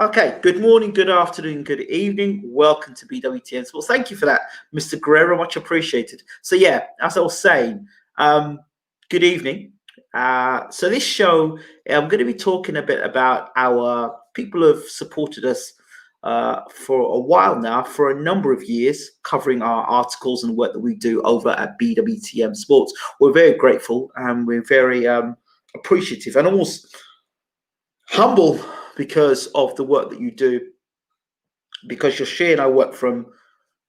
Okay, good morning, good afternoon, good evening. Welcome to BWTM Sports. Thank you for that, Mr. Guerrero. Much appreciated. So yeah, as I was saying, good evening. So this show, I'm going to be talking a bit about our people who have supported us for a while now, for a number of years, covering our articles and work that we do over at BWTM Sports. We're very grateful and we're very appreciative and almost humble because of the work that you do, because you're sharing our work from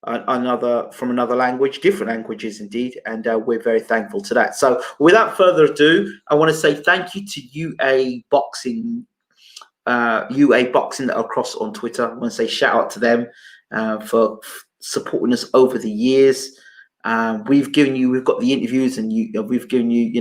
another language, different languages indeed, and we're very thankful to that. So without further ado, I want to say thank you to UABoxing across on Twitter. I want to say shout out to them for supporting us over the years. We've got the interviews, and we've given you,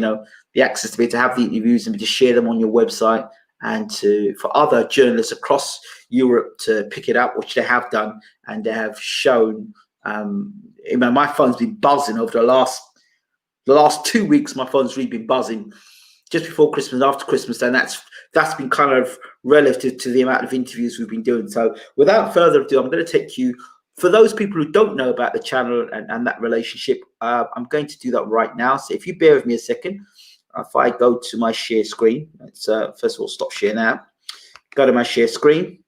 the access to be able to have the interviews and to share them on your website, and for other journalists across Europe to pick it up, which they have done, and they have shown. My phone's been buzzing over the last 2 weeks. My phone's really been buzzing, just before Christmas and after Christmas, and that's been kind of relative to the amount of interviews we've been doing. So without further ado, I'm going to take you, for those people who don't know about the channel and that relationship, I'm going to do that right now. So if you bear with me a second, if I go to my share screen, let's first of all stop share now. Go to my share screen,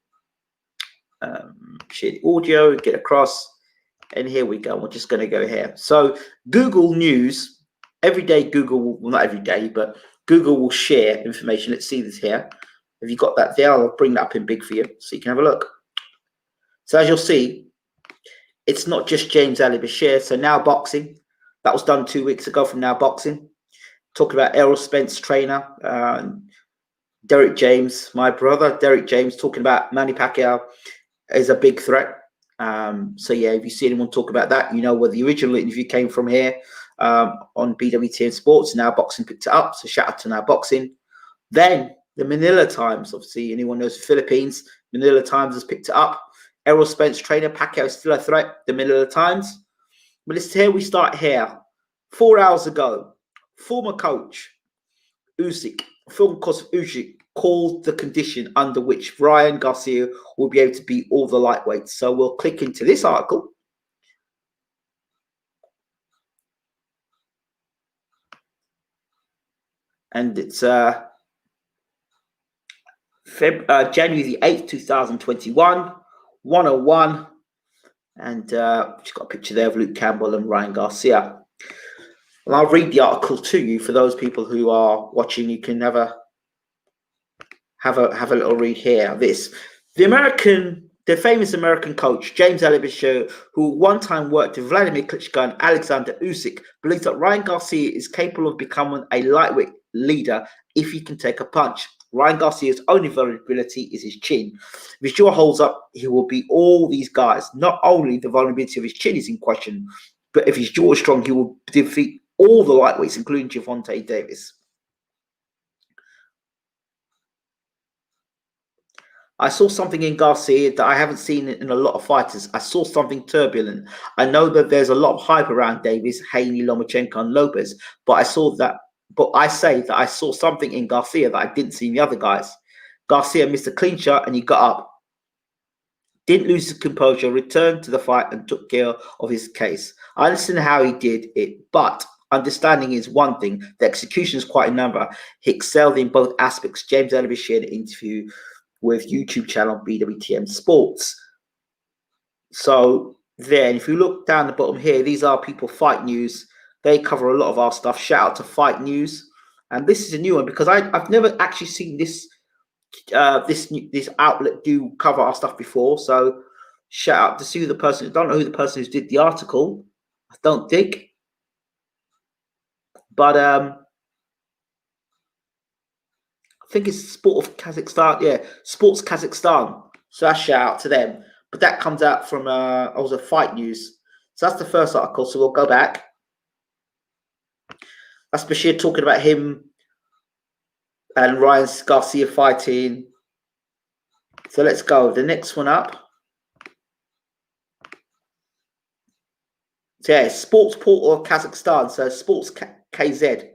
share the audio, get across, and here we go. We're just going to go here. So Google News, every day Google, well, not every day, but Google will share information. Let's see this here. Have you got that there? I'll bring that up in big for you so you can have a look. So as you'll see, it's not just James Ali BASHIR. So Now Boxing, that was done 2 weeks ago from Now Boxing. Talking about Errol Spence trainer, Derek James, my brother, Derek James, talking about Manny Pacquiao is a big threat. So yeah, if you see anyone talk about that, you know where the original interview came from here on BWTM Sports. Now Boxing picked it up, so shout out to Now Boxing. Then the Manila Times, obviously anyone knows the Philippines, Manila Times has picked it up. Errol Spence trainer, Pacquiao is still a threat, the Manila Times. But it's here, we start here. 4 hours ago, former coach Usyk, called the condition under which Ryan Garcia will be able to beat all the lightweights. So we'll click into this article. And it's January the 8th, 2021, 101. And just got a picture there of Luke Campbell and Ryan Garcia. And I'll read the article to you for those people who are watching. You can have a little read here. The famous American coach James Ali BASHIR, who one time worked with Vladimir Klitschko and Alexander Usyk, believes that Ryan Garcia is capable of becoming a lightweight leader if he can take a punch. Ryan Garcia's only vulnerability is his chin. If his jaw holds up, he will beat all these guys. Not only the vulnerability of his chin is in question, but if his jaw is strong, he will defeat all the lightweights, including Gervonta Davis. I saw something in Garcia that I haven't seen in a lot of fighters. I saw something turbulent. I know that there's a lot of hype around Davis, Haney, Lomachenko, and Lopez, but I saw that But I say that I saw something in Garcia that I didn't see in the other guys. Garcia missed a clean shot and he got up, didn't lose his composure, returned to the fight and took care of his case. I understand how he did it, but understanding is one thing. The execution is quite another. He excelled in both aspects. James Ellerby shared an interview with YouTube channel BWTM Sports. So there, and if you look down the bottom here, these are people Fight News. They cover a lot of our stuff. Shout out to Fight News. And this is a new one because I've never actually seen this this outlet do cover our stuff before. So shout out to see the person. I don't know who the person who did the article. I don't think. But I think it's Sport of Kazakhstan. Yeah, Sports Kazakhstan. So I shout out to them. But that comes out from also Fight News. So that's the first article. So we'll go back. That's Bashir talking about him and Ryan Garcia fighting. So let's go. The next one up. So yeah, Sports Portal of Kazakhstan. So Sports KZ.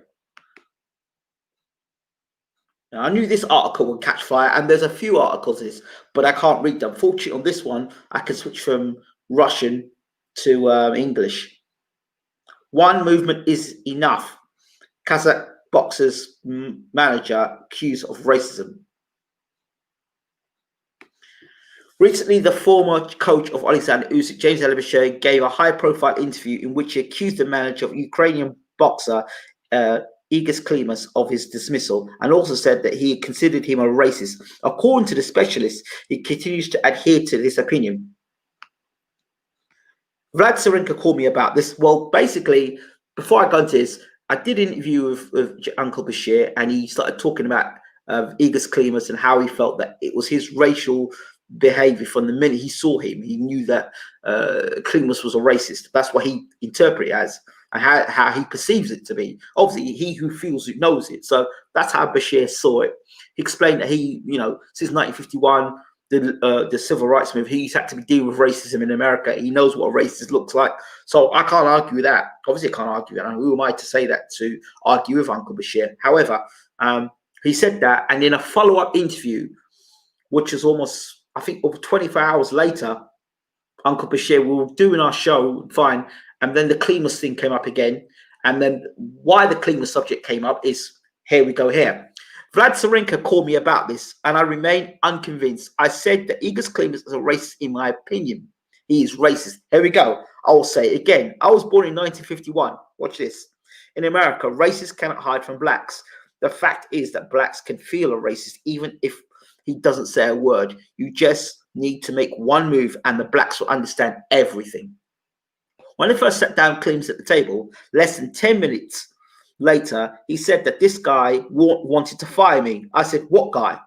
Now, I knew this article would catch fire, and there's a few articles this, but I can't read them. Fortunately, on this one, I can switch from Russian to English. One movement is enough. Kazakh boxers manager accused of racism. Recently, the former coach of Alexander Usyk, James Ellerby, gave a high-profile interview in which he accused the manager of Ukrainian boxer Igor Klimas of his dismissal, and also said that he considered him a racist. According to the specialist, he continues to adhere to this opinion. Vlad Sarenka called me about this. Well, basically, before I go into this, I did an interview with Uncle Bashir, and he started talking about Igor Klimas and how he felt that it was his racial behavior from the minute he saw him. He knew that Klimas was a racist. That's what he interpreted as, and how he perceives it to be. Obviously, he who feels it knows it. So that's how Bashir saw it. He explained that he, since 1951, the civil rights movement, he's had to be dealing with racism in America. He knows what a racist looks like. So I can't argue with that. Obviously, I can't argue that. Who am I to say that, to argue with Uncle Bashir? However, he said that, and in a follow-up interview, which is almost, I think, over 24 hours later, Uncle Bashir, we were doing our show, fine, and then the Klimas thing came up again. And then why the Klimas subject came up is, here we go here. Vlad Sarenka called me about this, and I remain unconvinced. I said that Igor Klimas is a racist in my opinion. He is racist. Here we go. I will say it again. I was born in 1951. Watch this. In America, racists cannot hide from blacks. The fact is that blacks can feel a racist even if he doesn't say a word. You just need to make one move and the blacks will understand everything. When I first sat down Klimas at the table, less than 10 minutes later, he said that this guy wanted to fire me. I said, what guy?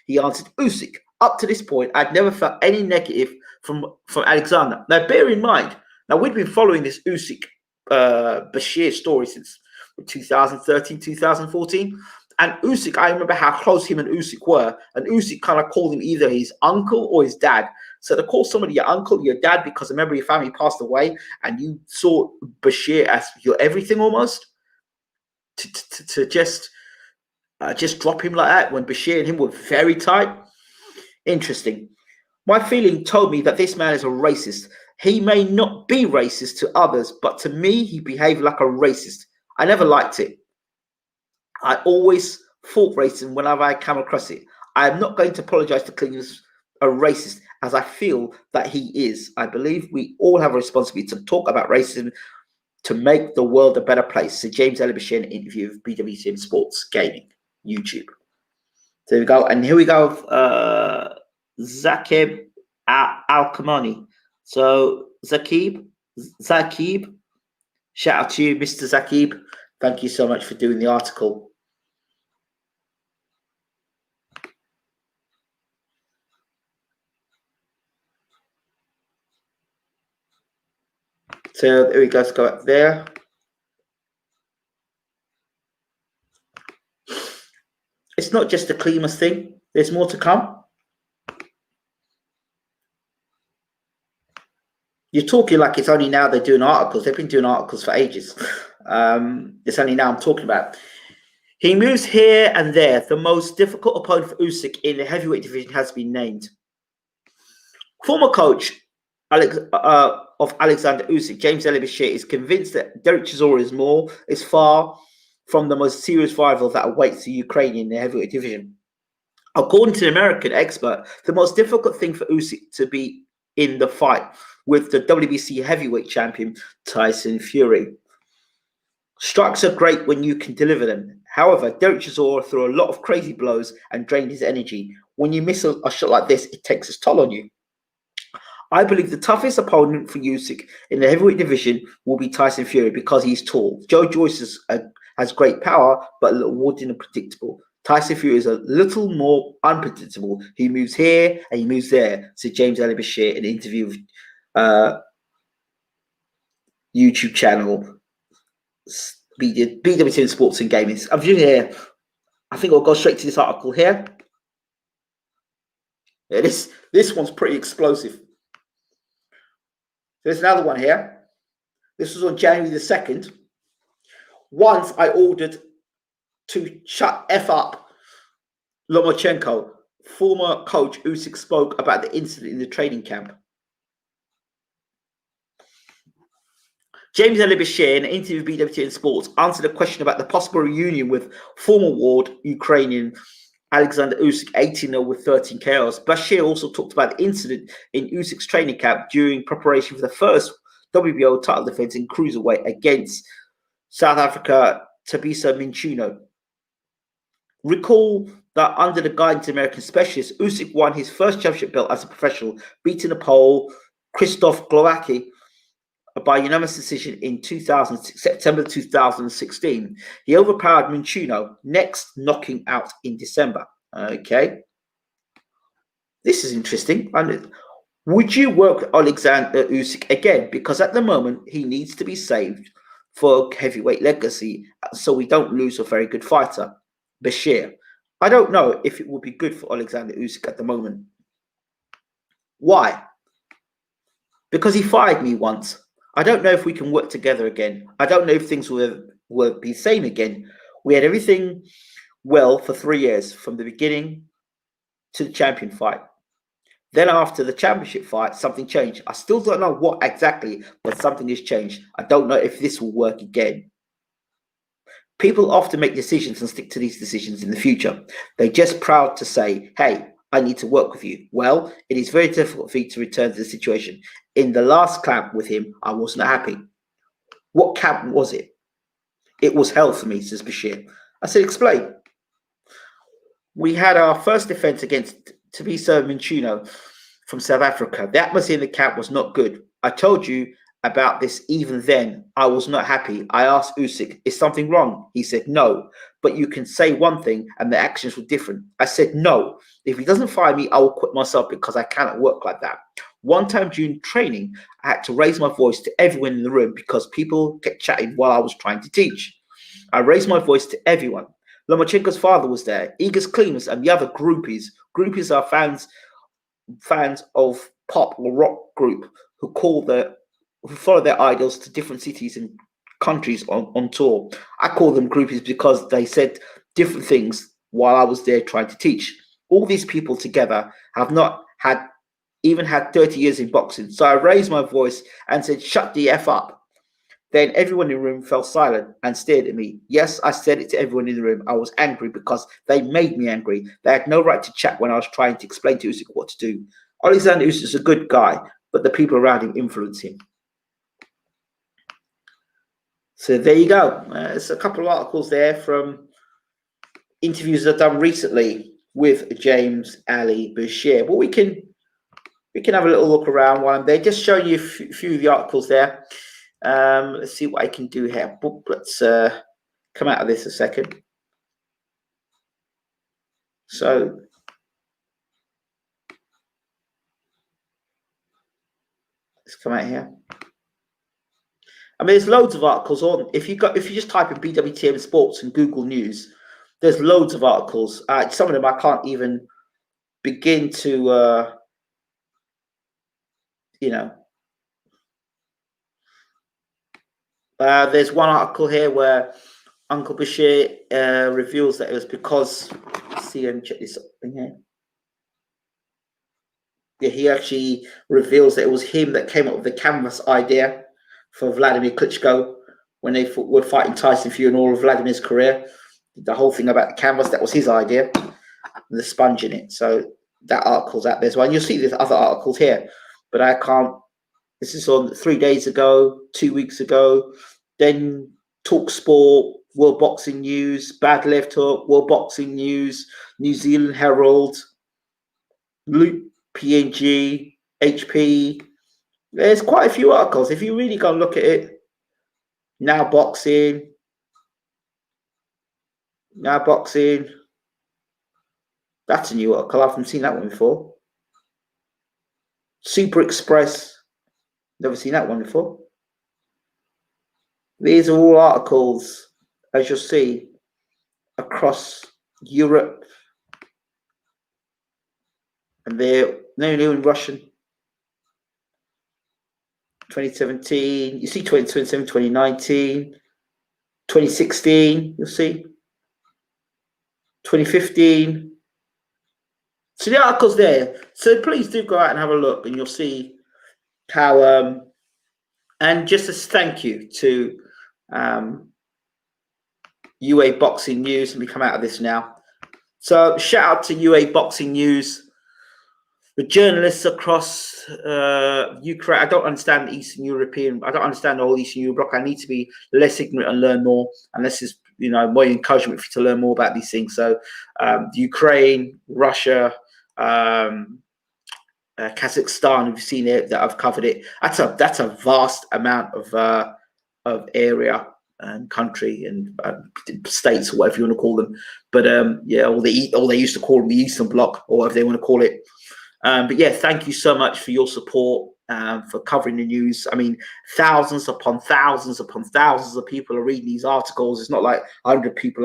He answered, Usyk. Up to this point, I'd never felt any negative from Alexander. Now, bear in mind, we've been following this Usyk Bashir story since 2013, 2014. And Usyk, I remember how close him and Usyk were. And Usyk kind of called him either his uncle or his dad. So to call somebody your uncle, your dad, because a member of your family passed away, and you saw Bashir as your everything almost, to just drop him like that when Bashir and him were very tight. Interesting. My feeling told me that this man is a racist. He may not be racist to others, but to me, he behaved like a racist. I never liked it. I always fought racism whenever I come across it. I am not going to apologize to Klimas a racist, as I feel that he is. I believe we all have a responsibility to talk about racism to make the world a better place. So James Ellerby shared an interview with BWTM Sports Gaming, YouTube. So here we go. And here we go. Zakib Al-Kamani. So Zakib, shout out to you, Mr. Zakib. Thank you so much for doing the article. So there we go. Let's go up there. It's not just the Klimas thing. There's more to come. You're talking like it's only now they're doing articles. They've been doing articles for ages. It's only now I'm talking about. He moves here and there. The most difficult opponent for Usyk in the heavyweight division has been named. Former coach of Alexander Usyk, James BASHIR, is convinced that Derek Chisora is far from the most serious rival that awaits the Ukrainian in the heavyweight division. According to the American expert, the most difficult thing for Usyk to be in the fight with the WBC heavyweight champion Tyson Fury. Strikes are great when you can deliver them. However, Derek Chisora threw a lot of crazy blows and drained his energy. When you miss a shot like this, it takes its toll on you. I believe the toughest opponent for Usyk in the heavyweight division will be Tyson Fury because he's tall. Joe Joyce has great power, but a little wooden and unpredictable. Tyson Fury is a little more unpredictable. He moves here and he moves there, said James BASHIR in an interview with YouTube channel BWTM Sports and Gaming. I'm viewing here. I think I'll go straight to this article here. Yeah, this one's pretty explosive. There's another one here. This was on January the 2nd. Once I ordered to shut F up Lomachenko. Former coach Usyk spoke about the incident in the training camp. James BASHIR, in an interview with BWTM Sports, answered a question about the possible reunion with former Ward Ukrainian Alexander Usyk, 18-0 with 13 KOs. BASHIR also talked about the incident in Usyk's training camp during preparation for the first WBO title defense in cruiserweight against South Africa Thabiso Mchunu. Recall that under the guidance of American specialist, Usyk won his first championship belt as a professional, beating the Pole Krzysztof Glowacki by unanimous decision in September 2016. He overpowered Mchunu, next knocking out in December. Okay. This is interesting. Would you work with Alexander Usyk again? Because at the moment, he needs to be saved for heavyweight legacy so we don't lose a very good fighter. BASHIR. I don't know if it would be good for Alexander Usyk at the moment. Why? Because he fired me once. I don't know if we can work together again. I don't know if things will be the same again. We had everything well for 3 years, from the beginning to the champion fight. Then after the championship fight, something changed. I still don't know what exactly, but something has changed. I don't know if this will work again. People often make decisions and stick to these decisions in the future. They're just proud to say, hey, I need to work with you. Well, it is very difficult for you to return to the situation. In the last camp with him, I wasn't happy. What camp was it? It was hell for me, says BASHIR. I said, explain. We had our first defense against Thabiso Mchunu from South Africa. The atmosphere in the camp was not good. I told you about this even then. I was not happy. I asked Usyk, is something wrong? He said, no, but you can say one thing and the actions were different. I said, no, if he doesn't fire me, I will quit myself because I cannot work like that. One time during training, I had to raise my voice to everyone in the room because people kept chatting while I was trying to teach. I raised my voice to everyone. Lomachenko's father was there, Igor's cleaners, and the other groupies. Groupies are fans of pop or rock group who follow their idols to different cities and countries on tour. I call them groupies because they said different things while I was there trying to teach. All these people together have not even had 30 years in boxing. So I raised my voice and said, shut the F up. Then everyone in the room fell silent and stared at me. Yes, I said it to everyone in the room. I was angry because they made me angry. They had no right to chat when I was trying to explain to Usyk what to do. Alexander Usyk is a good guy, but the people around him influence him. So there you go. There's a couple of articles there from interviews I've done recently with James BASHIR. But we can have a little look around while I'm there. Just showing you a few of the articles there. Let's see what I can do here. Let's come out of this a second. So let's come out here. I mean, there's loads of articles on. If you just type in BWTM Sports and Google News, there's loads of articles. Some of them I can't even begin to, there's one article here where Uncle Bashir reveals that it was because, see, let me check this thing here. Yeah, he actually reveals that it was him that came up with the canvas idea for Vladimir Klitschko when they were fighting Tyson Fury in all of Vladimir's career. The whole thing about the canvas, that was his idea, the sponge in it. So that article's out there as well. And you'll see there's other articles here, but I can't. This is on 3 days ago, 2 weeks ago. Then Talk Sport, World Boxing News, Bad Left Hook, World Boxing News, New Zealand Herald, Loop, PNG, HP. There's quite a few articles. If you really go and look at it, Now Boxing, that's a new article. I haven't seen that one before. Super Express, never seen that one before. These are all articles, as you'll see, across Europe, and they're new in Russian. 2017, you see 2017, 2019, 2016, you'll see 2015. So the article's there. So please do go out and have a look, and you'll see how. And just as thank you to UABoxing News, let me come out of this now. So shout out to UABoxing News, the journalists across Ukraine. I don't understand Eastern European. I don't understand the whole Eastern Europe bloc. I need to be less ignorant and learn more. And this is, my encouragement for you to learn more about these things. So Ukraine, Russia, Kazakhstan, you've seen it, that I've covered it. That's a vast amount of area and country and states, or whatever you want to call them. But yeah, or they used to call them the Eastern Bloc, or whatever they want to call it. But yeah, thank you so much for your support, for covering the news. I mean, thousands upon thousands upon thousands of people are reading these articles. It's not like 100 people,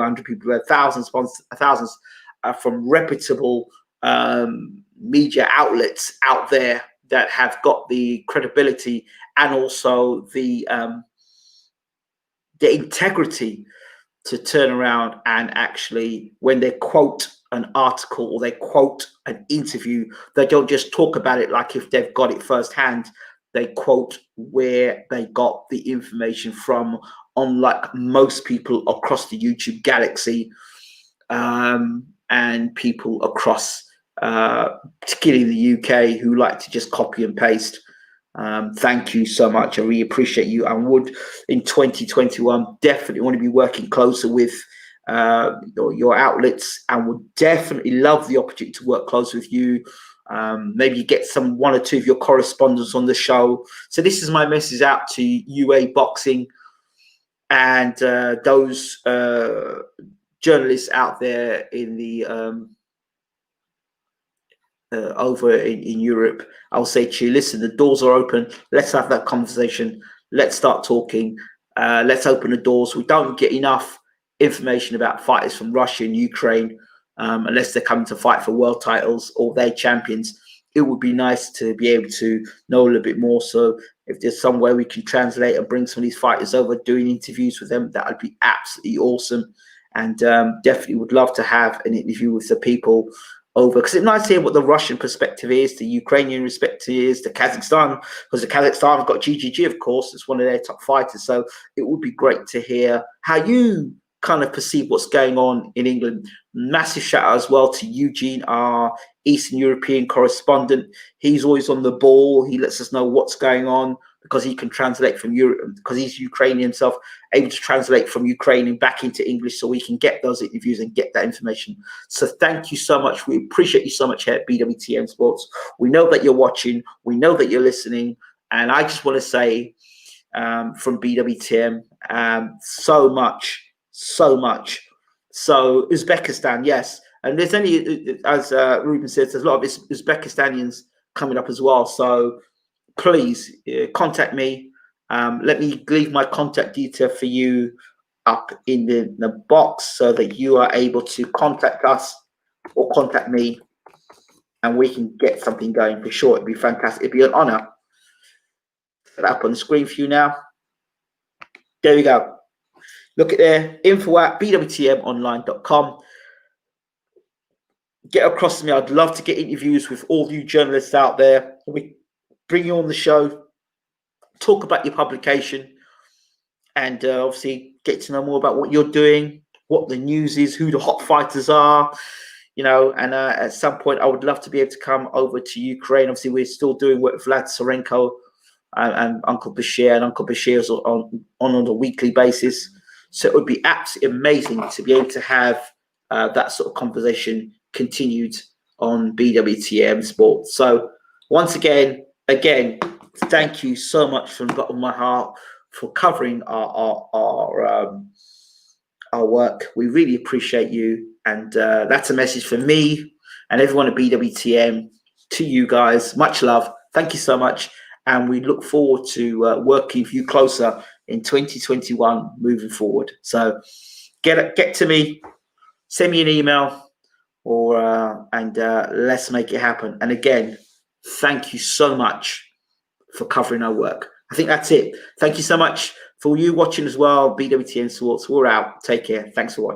thousands upon thousands from reputable media outlets out there that have got the credibility and also the integrity to turn around and actually, when they quote an article or they quote an interview, they don't just talk about it like if they've got it firsthand. They quote where they got the information from, unlike most people across the YouTube galaxy and people across particularly the UK, who like to just copy and paste. Thank you so much. I really appreciate you. I would, in 2021, definitely want to be working closer with your outlets, and would definitely love the opportunity to work closer with you. Maybe you get one or two of your correspondents on the show. So this is my message out to UABoxing and those journalists out there in the over in Europe. I'll say to you, listen, the doors are open. Let's have that conversation. Let's start talking. Let's open the doors. We don't get enough information about fighters from Russia and Ukraine unless they're coming to fight for world titles or they're champions. It would be nice to be able to know a little bit more. So if there's some way we can translate and bring some of these fighters over, doing interviews with them, that would be absolutely awesome. And definitely would love to have an interview with the people over, because it's nice to hear what the Russian perspective is, the Ukrainian perspective is, the Kazakhstan, because the Kazakhstan have got GGG, of course, it's one of their top fighters. So it would be great to hear how you kind of perceive what's going on in England. Massive shout out as well to Eugene, our Eastern European correspondent. He's always on the ball. He lets us know what's going on, because he can translate from Europe, because he's Ukrainian himself, able to translate from Ukrainian back into English, so we can get those interviews and get that information. So thank you so much. We appreciate you so much here at BWTM Sports. We know that you're watching. We know that you're listening. And I just want to say from BWTM, so much. So Uzbekistan, yes. And there's only, as Ruben says, there's a lot of Uzbekistanians coming up as well. So please contact me. Let me leave my contact detail for you up in the box, so that you are able to contact us or contact me, and we can get something going for sure. It'd be fantastic. It'd be an honor. Put that up on the screen for you now. There we go. Look at there, info at bwtmonline.com. Get across to me. I'd love to get interviews with all you journalists out there. We bring you on the show, talk about your publication, and obviously get to know more about what you're doing, what the news is, who the hot fighters are, you know. And at some point, I would love to be able to come over to Ukraine. Obviously, we're still doing work with Vlad Sorenko and Uncle Bashir, and Uncle Bashir's on a weekly basis. So it would be absolutely amazing to be able to have that sort of conversation continued on BWTM Sports. So once again, thank you so much from the bottom of my heart for covering our work. We really appreciate you, and that's a message for me and everyone at BWTM to you guys. Much love. Thank you so much, and we look forward to working with you closer in 2021 moving forward. So get to me, send me an email, or and let's make it happen. And again, thank you so much for covering our work. I think that's it. Thank you so much for you watching as well. BWTM Sports, we're out. Take care. Thanks for watching.